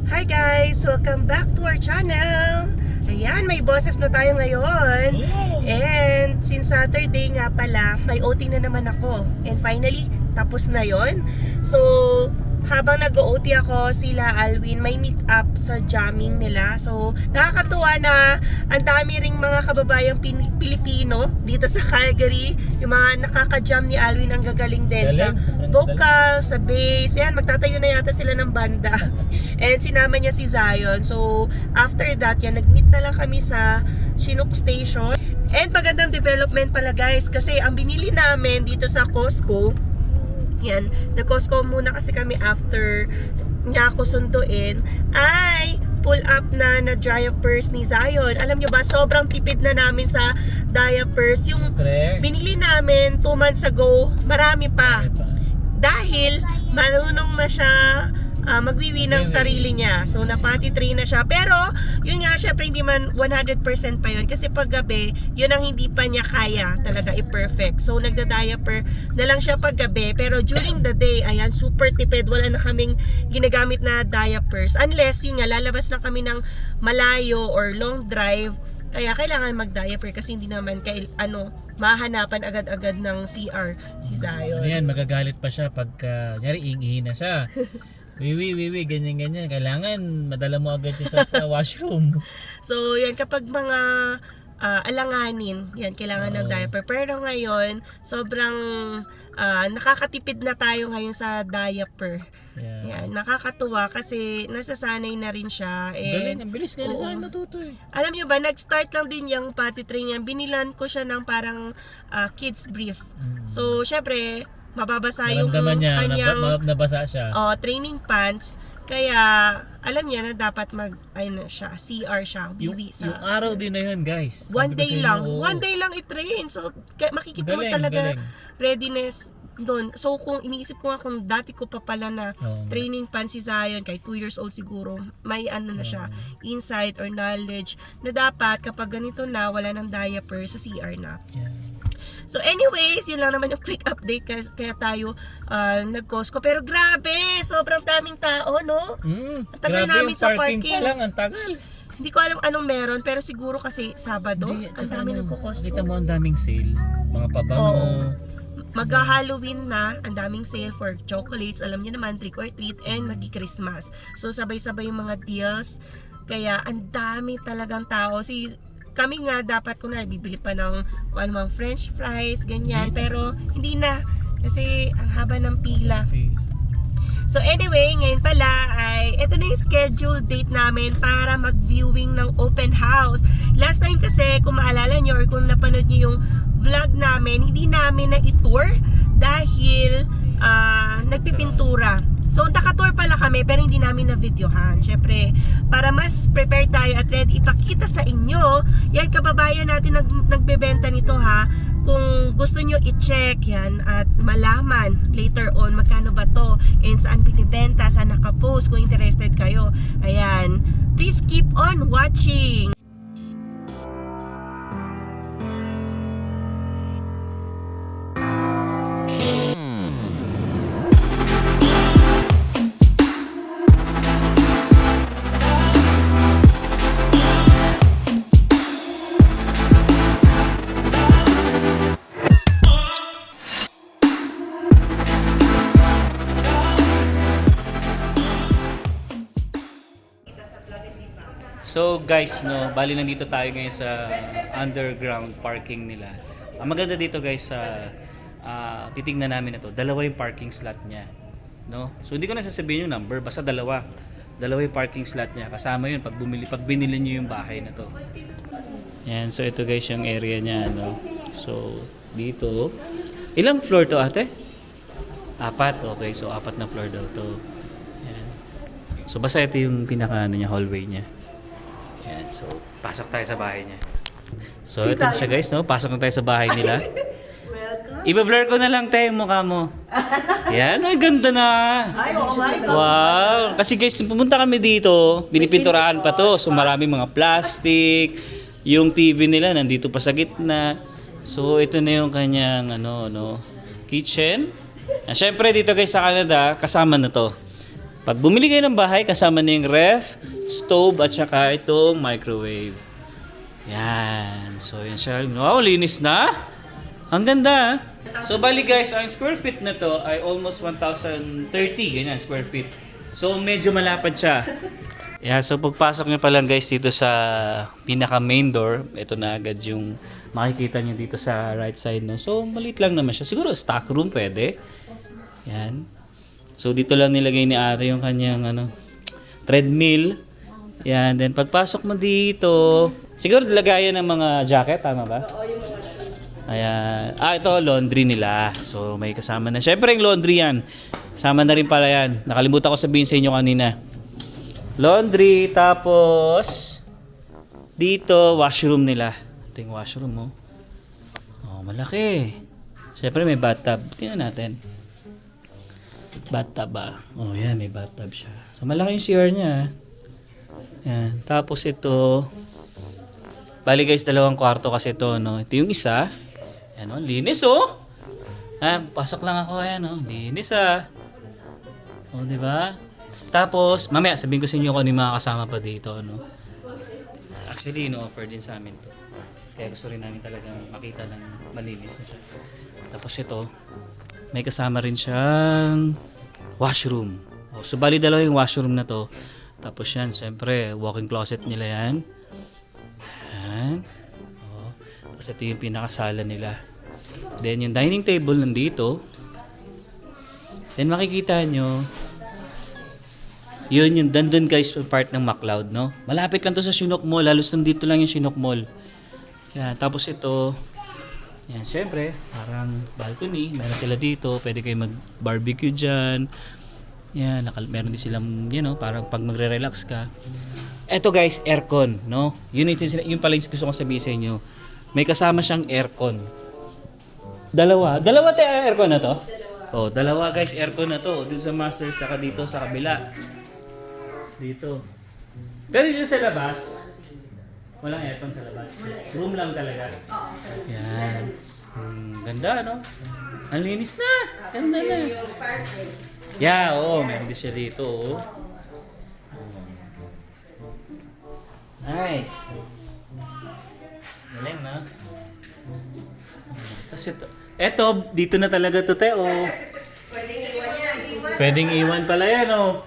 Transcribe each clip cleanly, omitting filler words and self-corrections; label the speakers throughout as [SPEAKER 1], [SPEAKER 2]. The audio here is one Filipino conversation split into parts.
[SPEAKER 1] Hi guys! Welcome back to our channel! Ayan, may boses na tayo ngayon. And since Saturday nga pala, may OT na naman ako. And finally, tapos na yon. So, habang nag-OT ako, sila Alwin, may meet up sa jamming nila. So, nakakatuwa na ang dami ring mga kababayang Pilipino dito sa Calgary. Yung mga nakaka-jam ni Alwin ang gagaling din sa vocal, sa bass. Yan, magtatayo na yata sila ng banda. And sinama niya si Zion. So, after that, yan, nag-meet na lang kami sa Chinook Station. And magandang development pala guys, kasi ang binili namin dito sa Costco, yan, nag-Costco muna kasi kami after niya ako sunduin, ay pull up na diapers ni Zion. Alam nyo ba, sobrang tipid na namin sa diapers. Yung binili namin 2 months ago, marami pa. Dahil marunong na siya magwiwi ng sarili niya. So, napati train na siya. Pero, yun nga, syempre hindi man 100% pa yun. Kasi pag gabi, yun ang hindi pa niya kaya talaga i-perfect. So, nagda-diaper na lang siya pag gabi. Pero during the day, ayan, super tipid. Wala na kaming ginagamit na diapers. Unless, yun nga, lalabas na kami ng malayo or long drive. Kaya kailangan mag-diaper kasi hindi naman mahanapan agad-agad ng CR si Zion.
[SPEAKER 2] Ayan, magagalit pa siya pagka, nyari, iingihin na siya. Wiwi, ganyan. Kailangan madala mo agad siya sa washroom.
[SPEAKER 1] So, yan, kapag mga alanganin, yan, kailangan ng diaper. Pero ngayon, sobrang nakakatipid na tayo ngayon sa diaper. Yan, nakakatuwa kasi nasasanay na rin siya.
[SPEAKER 2] Galing, ang bilis nga sa akin matuto eh.
[SPEAKER 1] Alam nyo ba, nag-start lang din yung potty train niya. Binilan ko siya ng parang kids brief. So, syempre, mababasa yung kanyang
[SPEAKER 2] nabasa siya.
[SPEAKER 1] Training pants. Kaya alam niya na dapat CR siya, bibi sa.
[SPEAKER 2] Yung araw din na yun, guys.
[SPEAKER 1] One day lang i-train. So makikita mo talaga readiness doon. So kung iniisip ko nga kung dati ko pa pala na training pants si Zion, kahit 2 years old siguro, may na siya, insight or knowledge na dapat kapag ganito na, wala ng diaper sa CR na. So anyways, yun lang naman yung quick update kaya tayo nag-Costco. Pero grabe, sobrang daming tao, no? Ang tagal namin sa parking.
[SPEAKER 2] Pa lang, ang tagal.
[SPEAKER 1] Hindi ko alam anong meron, pero siguro kasi Sabado, ang dami nagko-Costco.
[SPEAKER 2] Kita mo ang daming sale, mga pabango.
[SPEAKER 1] Mag-Halloween na, ang daming sale for chocolates. Alam niyo naman, trick or treat, and magi-Christmas. So sabay-sabay yung mga deals. Kaya ang dami talagang tao. Kami nga dapat bibili pa ng kung anumang french fries, ganyan. Pero hindi na. Kasi ang haba ng pila. So anyway, ngayon pala ay ito na yung scheduled date namin para mag-viewing ng open house. Last time kasi, kung maalala nyo or kung napanood nyo yung vlog namin, hindi namin na i-tour dahil nagpipintura. So, naka-tour pala kami pero hindi namin na-videohan. Siyempre, para mas prepare tayo at ready ipakita sa inyo, yan kababayan natin nagbebenta nito ha. Kung gusto nyo i-check yan at malaman later on magkano ba to and saan binibenta, saan nakapost kung interested kayo. Ayan, please keep on watching.
[SPEAKER 2] So guys, bali nandito tayo ngayon sa underground parking nila. Ang maganda dito guys sa titingnan namin ito, dalawa yung parking slot niya, no? So hindi ko na sasabihin yung number, basta dalawa yung parking slot niya. Kasama yun pag binili niyo yung bahay na to. Yan, so ito guys yung area niya, no? So dito, ilang floor to ate? 4, okay. So 4 na floor daw to. Yan. So basta ito yung pinaka niya, hallway niya. Yan, so pasok tayo sa bahay niya. So ito siya guys, no? Pasok na tayo sa bahay nila. Iba-blur ko na lang tayo yung mukha mo. Yan, ay ganda na. Wow. Kasi guys, pumunta kami dito, pinipinturahan pa to. So maraming mga plastic. Yung TV nila nandito pa sa gitna. So ito na yung kanyang kitchen. Siyempre dito guys sa Canada, kasama na to. Pag bumili kayo ng bahay, kasama na yung ref, stove, at saka itong microwave. Yan. So, yan siya. Wow, linis na. Ang ganda. So, bali guys, ang square feet na to ay almost 1,030. Ganyan, square feet. So, medyo malapad siya. Yeah, so pagpasok nyo pa lang guys dito sa pinaka main door, ito na agad yung makikita nyo dito sa right side. No? So, maliit lang naman siya. Siguro, stock room pwede. Yan. So, dito lang nilagay ni ate yung kanyang treadmill. Yan. Then, pagpasok mo dito, siguro lagayan ng mga jacket, tama ba?
[SPEAKER 3] Oo, yung mga shoes.
[SPEAKER 2] Ayan. Ito, laundry nila. So, may kasama na. Siyempre, yung laundry yan. Kasama na rin pala yan. Nakalimutan ko sabihin sa inyo kanina. Laundry, tapos, dito, washroom nila. Ito yung washroom, oh. Oh, malaki. Siyempre, may bathtub. Tingnan natin. Bathtub ba? Oh, yan. May bathtub siya. So, malaki yung CR niya. Yan. Tapos, ito, bali guys, 2 kwarto kasi ito, no? Ito yung isa. Yan, oh. Linis, oh. Pasok lang ako, ayan, oh. Linis, Oh, di ba? Tapos, mamaya sabihin ko sa inyo kung ano yung mga kasama pa dito, no? Actually, no-offer din sa amin to. Kaya gusto rin namin talagang makita ng malinis na siya. Tapos ito, may kasama rin siyang washroom. Oh, so, bali 2 yung washroom na to. Tapos yan, siyempre, walk-in closet nila yan. Yan. Oh. Tapos ito yung pinakasala nila. Then, yung dining table nandito. Then, makikita nyo, yun yung dandun guys part ng McLeod, no? Malapit lang to sa Chinook Mall, halos nandito lang yung Chinook Mall. Yan, tapos ito, yan, syempre, parang balcony, meron sila dito, pwede kayo mag-barbecue dyan. Yan, meron din silang, parang pag magre-relax ka. Eto guys, aircon, no? Yun pala yung gusto kong sabihin sa inyo. May kasama siyang aircon. Dalawa tayo aircon na to? Oh, 2 guys, aircon na to. Dito sa master, saka dito sa kabila. Dito. Pero dito sa labas, walang aircon sa labas. Room lang talaga.
[SPEAKER 3] Oo, sa
[SPEAKER 2] Yan. Ganda, no? Ang linis na. Ganda na.
[SPEAKER 3] yung fireplace.
[SPEAKER 2] Yeah, oo. Meron din siya dito, oh. Nice. Galing, no? Tapos ito, dito na talaga to, te, oh.
[SPEAKER 3] Pwedeng iwan yan.
[SPEAKER 2] Pwedeng iwan pala yan, oh.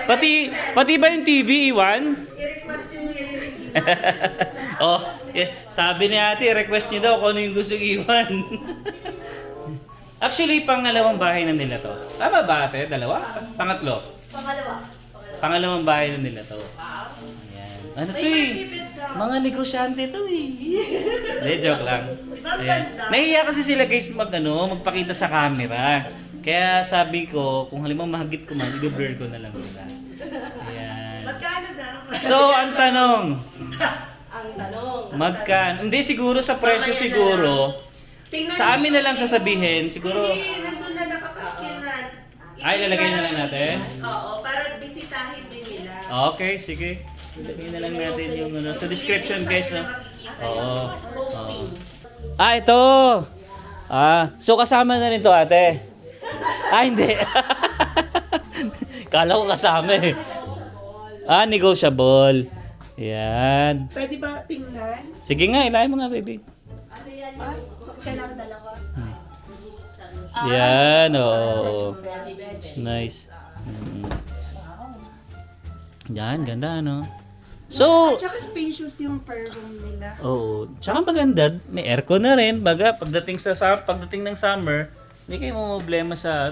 [SPEAKER 2] Pati ba yung TV, Iwan?
[SPEAKER 3] I-request yung i-review.
[SPEAKER 2] Oh, sabi ni ate, request niyo daw kung ano yung gusto iwan. Actually, pangalawang bahay na nila to. Tama ba ate? 2? Pangatlo? Pangalawang bahay na nila to. Ayan. Ano to Mga negosyante to Hindi, joke lang. Ayan. Nahiya kasi sila guys magpakita sa camera. Kaya sabi ko, kung halimbawa mahagip ko man, i-blur ko na lang nila. Ayan.
[SPEAKER 3] Magkano daw?
[SPEAKER 2] So, ang tanong,
[SPEAKER 3] Ang tanong.
[SPEAKER 2] hindi siguro sa presyo siguro,
[SPEAKER 1] Tingnan
[SPEAKER 2] sa amin
[SPEAKER 1] niyo
[SPEAKER 2] na lang
[SPEAKER 1] yung
[SPEAKER 2] sasabihin, siguro,
[SPEAKER 1] Hindi, nandun na nakapaskil na.
[SPEAKER 2] ay, lalagay na lang natin?
[SPEAKER 1] Oo, para bisitahin din nila.
[SPEAKER 2] Okay, sige. Ilagay na lang natin yung sa description guys. No? Oo.
[SPEAKER 1] Posting.
[SPEAKER 2] Ito! So kasama na rin to ate. Hindi. Kala ko kasama eh. Negotiable. Yan.
[SPEAKER 1] Pwede ba tingnan?
[SPEAKER 2] Sige nga, ilahin mo nga baby.
[SPEAKER 1] Kailangan 2.
[SPEAKER 2] Yan, oo. Nice. Yan, ganda no. So,
[SPEAKER 1] Tsaka spacious yung per room nila.
[SPEAKER 2] oo. Tsaka maganda, may aircon na rin. Baga, pagdating ng summer, hindi kayo problema sa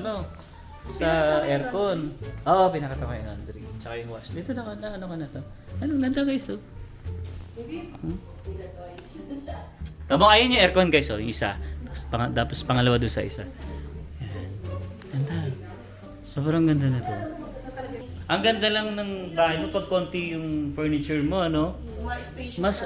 [SPEAKER 2] sa aircon. Oo, pinakatawa yung laundry. Tsaka yung wash. Dito na ka na to. Anong ganda guys, oh. Tabang ayun yung aircon guys, oh, yung isa. Tapos pangalawa doon sa isa. Yan. Ganda. Sobrang ganda na to. Ang ganda lang ng bahay mo pag konti yung furniture mo, ano?
[SPEAKER 1] More spacious.
[SPEAKER 2] Mas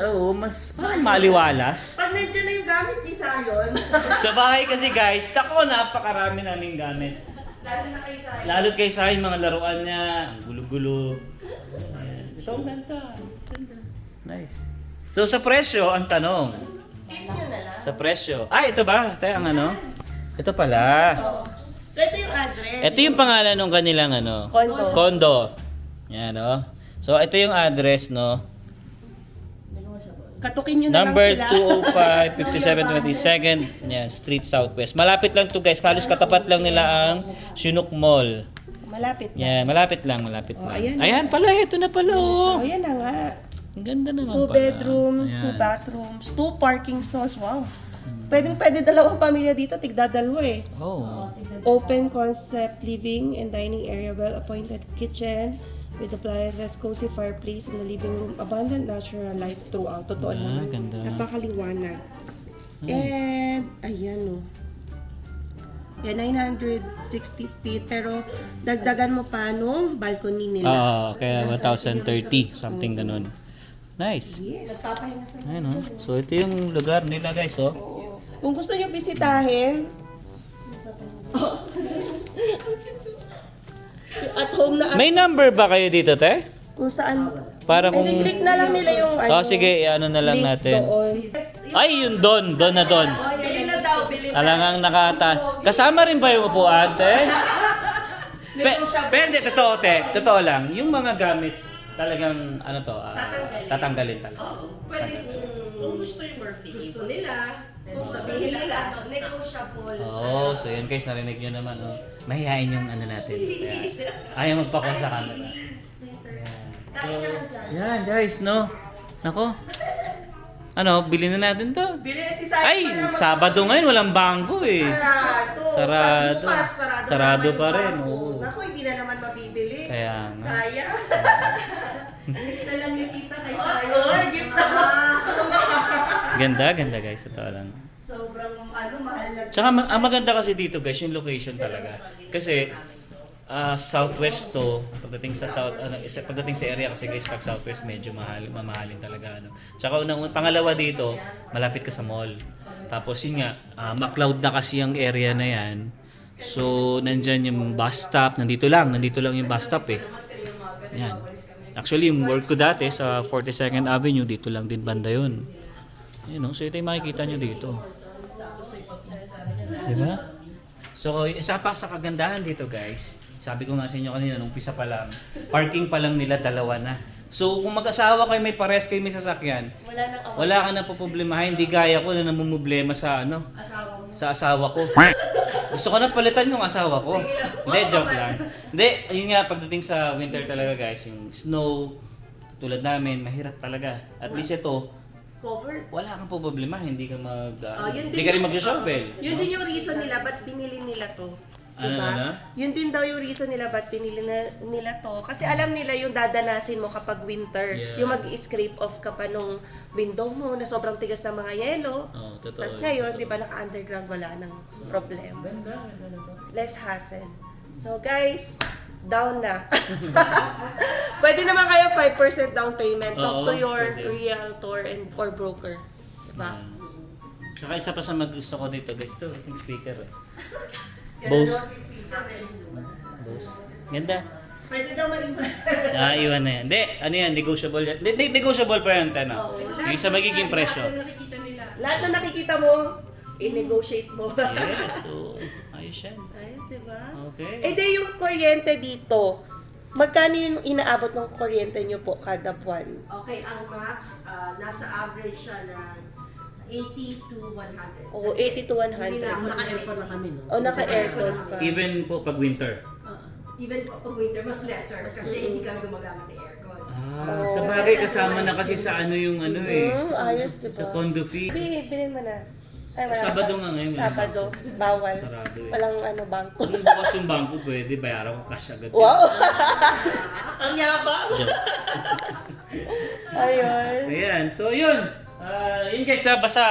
[SPEAKER 2] parang maliwalas.
[SPEAKER 1] Pag nandiyan na yung gamit ni Zion,
[SPEAKER 2] Sa bahay kasi guys, napakarami naming gamit.
[SPEAKER 1] lalo na kay Zion.
[SPEAKER 2] Lalo't kay sa akin, mga laruan niya, ang gulo-gulo. Ayan. Ito ang ganda. Ganda. Nice. So sa presyo, ang tanong.
[SPEAKER 1] Yun na lang.
[SPEAKER 2] Sa presyo. Ito ba? Tayo ang ano? Ito pala.
[SPEAKER 1] Oo. So, ito yung address.
[SPEAKER 2] Ito yung pangalan ng kanilang ano,
[SPEAKER 1] Condo.
[SPEAKER 2] condo. Yan, oh. So, ito yung address, no.
[SPEAKER 1] Katukin nyo na
[SPEAKER 2] Number
[SPEAKER 1] lang sila.
[SPEAKER 2] 205, 5722nd, yan, Street Southwest. Malapit lang to guys, halos katapat lang nila ang Chinook Mall.
[SPEAKER 1] Malapit na.
[SPEAKER 2] Yan, malapit lang, malapit
[SPEAKER 1] Oh,
[SPEAKER 2] lang.
[SPEAKER 1] ayan.
[SPEAKER 2] Ayan pala, ito na pala, oh.
[SPEAKER 1] Oh, yan na nga.
[SPEAKER 2] Ang ganda naman
[SPEAKER 1] 2
[SPEAKER 2] pala.
[SPEAKER 1] bedroom,
[SPEAKER 2] Ayan.
[SPEAKER 1] 2 bathrooms, 2 parking stalls. Wow. Pwede dalawang pamilya dito, tigdadalawa eh.
[SPEAKER 2] Oh.
[SPEAKER 1] Open concept living and dining area, well-appointed kitchen with appliances, cozy fireplace in the living room, abundant natural light throughout. Totoo naman.
[SPEAKER 2] ganda.
[SPEAKER 1] Napakaliwanag.
[SPEAKER 2] Nice.
[SPEAKER 1] And, ayan o. Yan, 960 feet. Pero, dagdagan mo pa nung balcony nila.
[SPEAKER 2] Kaya 1,030, something ganun. Nice.
[SPEAKER 1] Yes. Nagpapahinga sa
[SPEAKER 2] Ayan, oh. So, ito yung lugar nila guys, oh.
[SPEAKER 1] Kung gusto niyo bisitahin, at home na at
[SPEAKER 2] May number ba kayo dito, te?
[SPEAKER 1] kung saan.
[SPEAKER 2] Para kung...
[SPEAKER 1] Hindi, click na lang nila yung
[SPEAKER 2] Oh, sige, ano na lang
[SPEAKER 1] link
[SPEAKER 2] natin.
[SPEAKER 1] doon.
[SPEAKER 2] Ay, yun doon na doon.
[SPEAKER 1] Bili na daw, bili na.
[SPEAKER 2] Talagang kasama rin ba yung upuan, te? Pero hindi, totoo, te. Totoo lang. Yung mga gamit, talagang, ano to, tatanggalin talaga.
[SPEAKER 3] Pwede kung gusto yung Murphy. Gusto nila. Kung sabihin nila.
[SPEAKER 1] Negotiable.
[SPEAKER 2] Oo, so yun guys, narinig nyo naman, oh. Mahihain yung ano natin. Kaya, ayaw magpakuha sa camera. Ayan. So, yan guys, no? Nako. Ano, bilhin na natin to.
[SPEAKER 1] Bili si Simon.
[SPEAKER 2] Ay, Sabado ngayon, walang bangko eh.
[SPEAKER 1] Sarado.
[SPEAKER 2] Sarado.
[SPEAKER 1] Tas bukas,
[SPEAKER 2] Sarado
[SPEAKER 1] naman
[SPEAKER 2] pa
[SPEAKER 1] yung
[SPEAKER 2] rin,
[SPEAKER 1] bangko.
[SPEAKER 2] oo.
[SPEAKER 1] Naku, hindi na naman mabibili.
[SPEAKER 2] Kaya nga.
[SPEAKER 1] Sayang.
[SPEAKER 3] Ito lang yung tita kay
[SPEAKER 1] Oh,
[SPEAKER 3] Sayo.
[SPEAKER 1] gift na.
[SPEAKER 2] Ganda guys, ito lang.
[SPEAKER 1] Sobrang mahal na.
[SPEAKER 2] Tsaka ang maganda kasi dito guys, yung location talaga. Kasi southwest to, pagdating sa pagdating sa area kasi guys, pag southwest medyo mamahalin talaga ano. Tsaka pangalawa dito, malapit ka sa mall. Tapos yun nga, McLeod na kasi yung area na yan. So nandyan yung bus stop, nandito lang yung bus stop eh. Yan. Actually yung work ko dati sa 42nd Avenue, dito lang din banda yun. You know, so ito yung makikita nyo dito. Diba? So, isa pa sa kagandahan dito guys, sabi ko nga sa inyo kanina, nung umpisa pa lang, parking pa lang nila dalawa na. So, kung mag-asawa kayo, may pares kayo, may sasakyan,
[SPEAKER 1] Wala nang awal.
[SPEAKER 2] wala ka na poproblemahin, hindi gaya ko na namumblema sa ano,
[SPEAKER 1] Asawa mo.
[SPEAKER 2] sa asawa ko. Gusto ko na palitan yung asawa ko. Hindi, joke lang. Hindi, yun nga, pagdating sa winter talaga guys, yung snow, tulad namin, mahirap talaga. At least ito,
[SPEAKER 1] Covered.
[SPEAKER 2] wala kang problema, hindi ka
[SPEAKER 1] Yun
[SPEAKER 2] hindi
[SPEAKER 1] din
[SPEAKER 2] ka rin
[SPEAKER 1] yung-
[SPEAKER 2] mag-shovel.
[SPEAKER 1] Yun din yung reason nila ba't pinili nila to.
[SPEAKER 2] Ano,
[SPEAKER 1] Diba?
[SPEAKER 2] ano?
[SPEAKER 1] Yun din daw yung reason nila ba't pinili nila to. Kasi alam nila yung dadanasin mo kapag winter.
[SPEAKER 2] Yeah.
[SPEAKER 1] Yung mag-scrape off ka pa nung window mo na sobrang tigas ng mga yelo.
[SPEAKER 2] Oo, totoo.
[SPEAKER 1] Tapos ngayon, di ba, naka-underground, wala nang problem. Less hassle. So guys, down na. Pwede naman kayo 5% down payment. Talk
[SPEAKER 2] Oo,
[SPEAKER 1] to your
[SPEAKER 2] pwede.
[SPEAKER 1] realtor or broker. Diba?
[SPEAKER 2] Saka isa pa sa gusto ko dito guys, to ating speaker. Bose. Bose. Ganda.
[SPEAKER 1] Pwede daw maiwan.
[SPEAKER 2] Iwan na yan. Hindi, ano yan, negotiable yan. Negotiable pa yan, Tano.
[SPEAKER 1] Oo.
[SPEAKER 2] Yung sa magiging presyo.
[SPEAKER 1] Lahat na nakikita mo, i-negotiate mo.
[SPEAKER 2] Yes, so, ayos yan.
[SPEAKER 1] Ayos, di ba?
[SPEAKER 2] Okay.
[SPEAKER 1] Eh di yung kuryente dito, magkano yung inaabot ng kuryente nyo po kada buwan?
[SPEAKER 3] Okay, ang max, nasa average siya na 80 to 100.
[SPEAKER 1] Oo, 80 to 100.
[SPEAKER 3] Hindi na,
[SPEAKER 4] Naka-aircon na kami, no?
[SPEAKER 1] O naka-aircon pa.
[SPEAKER 2] Even po pag winter.
[SPEAKER 3] Even pag winter, mas lesser kasi hindi kami gumagamit ng aircon.
[SPEAKER 2] Sa bagay kasama na kasi sa ano yung ano eh.
[SPEAKER 1] Ayos, di ba?
[SPEAKER 2] Sa condo fee.
[SPEAKER 1] Bilhin mo na. Ay, wala
[SPEAKER 2] Sabado
[SPEAKER 1] pa.
[SPEAKER 2] nga ngayon.
[SPEAKER 1] Sabado. Bawal.
[SPEAKER 2] Sarado eh.
[SPEAKER 1] Walang bangko.
[SPEAKER 2] Kung bukas yung bangko, pwede bayaran ko cash agad.
[SPEAKER 1] Wow! Ang yabang! Ayun.
[SPEAKER 2] Ayan, so yun. Yun guys, basta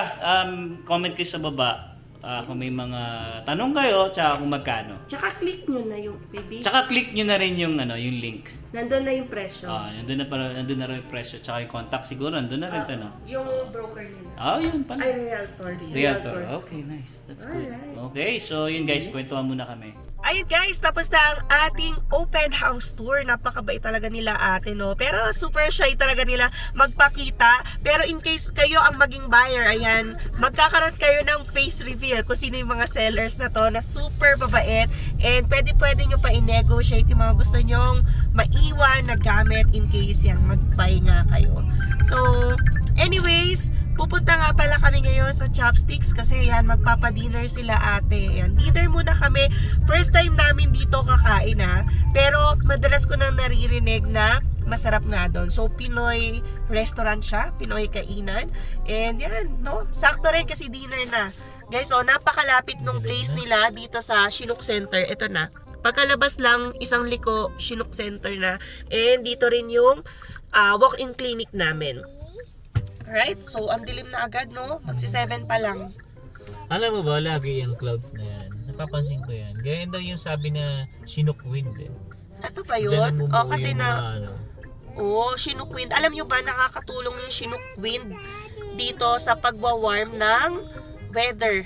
[SPEAKER 2] comment kayo sa baba kung may mga tanong kayo, tsaka kung magkano.
[SPEAKER 1] Tsaka click nyo na yung baby.
[SPEAKER 2] Tsaka click nyo na rin yung yung link.
[SPEAKER 1] Nandun na yung presyo.
[SPEAKER 2] Nandun na rin yung presyo, tsaka yung contact siguro, nandun na rin tanong.
[SPEAKER 1] Yung broker nila.
[SPEAKER 2] Yun pala.
[SPEAKER 1] Ay, realtor.
[SPEAKER 2] Realtor. Okay, nice. That's good.
[SPEAKER 1] Alright.
[SPEAKER 2] Okay, so yun guys, kwentuhan muna kami.
[SPEAKER 1] Ayun guys, tapos na ang ating open house tour. Napakabait talaga nila ate, no? Pero super shy talaga nila magpakita. Pero in case kayo ang maging buyer, ayan, magkakaroon kayo ng face reveal kung sino yung mga sellers na to na super babait. And pwede nyo pa i-negotiate yung mga gusto nyong maiwan na gamit in case yan, mag-buy nga kayo. So, anyways, pupunta nga pala kami ngayon sa Chopsticks kasi yan, magpapa-dinner sila ate. Yan, dinner muna kami. First time namin dito kakain ha. Pero madalas ko nang naririnig na masarap nga doon. So, Pinoy restaurant siya. Pinoy kainan. And yan, no? Sakto rin kasi dinner na. Guys, oh, napakalapit nung place nila dito sa Chinook Center. Ito na. Pagkalabas lang, isang liko, Chinook Center na. And dito rin yung walk-in clinic namin. Alright, so ang dilim na agad, no? Magsi-7 pa lang.
[SPEAKER 2] Alam mo ba, lagi yung clouds na yan. Napapansin ko yan. Ganyan daw yung sabi na Chinook wind eh.
[SPEAKER 1] Ito ba
[SPEAKER 2] Diyan
[SPEAKER 1] yun?
[SPEAKER 2] namumuo
[SPEAKER 1] Oh, kasi
[SPEAKER 2] yung
[SPEAKER 1] na...
[SPEAKER 2] mga ano.
[SPEAKER 1] Oh, Chinook wind. Alam nyo ba, nakakatulong yung Chinook wind dito sa pagwawarm ng weather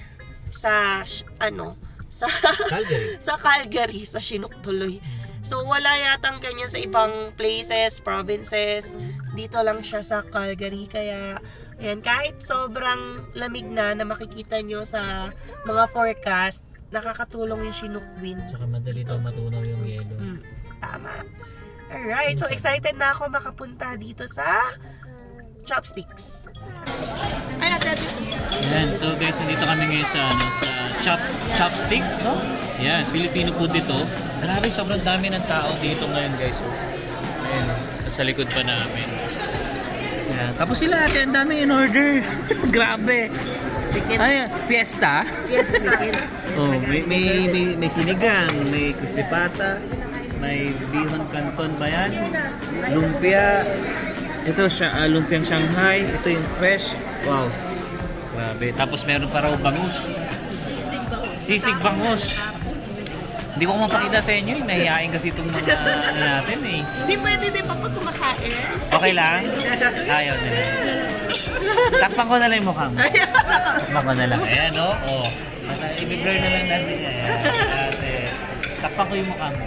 [SPEAKER 1] sa, sa
[SPEAKER 2] Calgary.
[SPEAKER 1] sa Calgary, sa Chinook tuloy. So, wala yatang ganyan sa ibang places, provinces. Dito lang siya sa Calgary. Kaya, ayan, kahit sobrang lamig na makikita nyo sa mga forecast, nakakatulong yung Chinook wind.
[SPEAKER 2] Tsaka madali daw matunaw yung yelo.
[SPEAKER 1] Tama. Alright, so excited na ako makapunta dito sa Chopsticks. Ay,
[SPEAKER 2] Yan, so guys, nandito kami ngayon sa Chopstick, no? Yan, Filipino food dito. Grabe, sobrang dami ng tao dito ngayon, guys. So, ayan, sa likod pa namin. Yan. Tapos sila ate, ang dami in order. Grabe. Ay, fiesta.
[SPEAKER 1] Yes, chicken.
[SPEAKER 2] Oh, may sinigang, may crispy pata, may bihon canton ba yan? Lumpia. Ito siya, lumpiang Shanghai. Ito yung fresh. Wow. Grabe. Tapos meron pa raw bangus. Sisig bangus. Hindi ko mapakita sa inyo eh. Mahihain kasi itong mga natin eh.
[SPEAKER 1] Hindi pwede din pa pag kumakain.
[SPEAKER 2] Okay lang? Ayaw nila. Takpan ko na lang yung mukha mo. Takpan ko na lang. Ayan o. Oh. At i-blur na lang natin. Ayan. At, takpan ko yung mukha mo.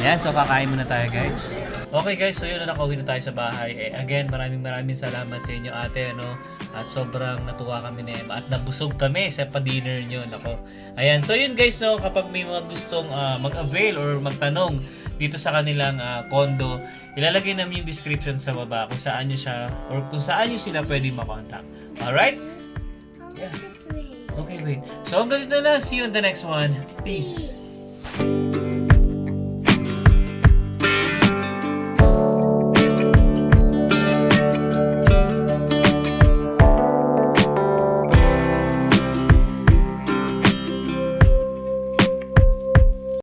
[SPEAKER 2] Ayan, so kakain muna tayo guys. Okay guys, so yun na, nakauwi na tayo sa bahay. Again, maraming salamat sa inyo ate, no? At sobrang natuwa kami ni Emma at nabusog kami sa pa-dinner nyo, nako. Ayan, so yun guys, no, kapag may mga gustong mag-avail or magtanong dito sa kanilang condo, ilalagay namin yung description sa baba kung saan nyo siya or kung saan nyo sila pwede makontak. Alright? Yeah. Okay, wait. So hanggang dito na lang. See you on the next one. Peace.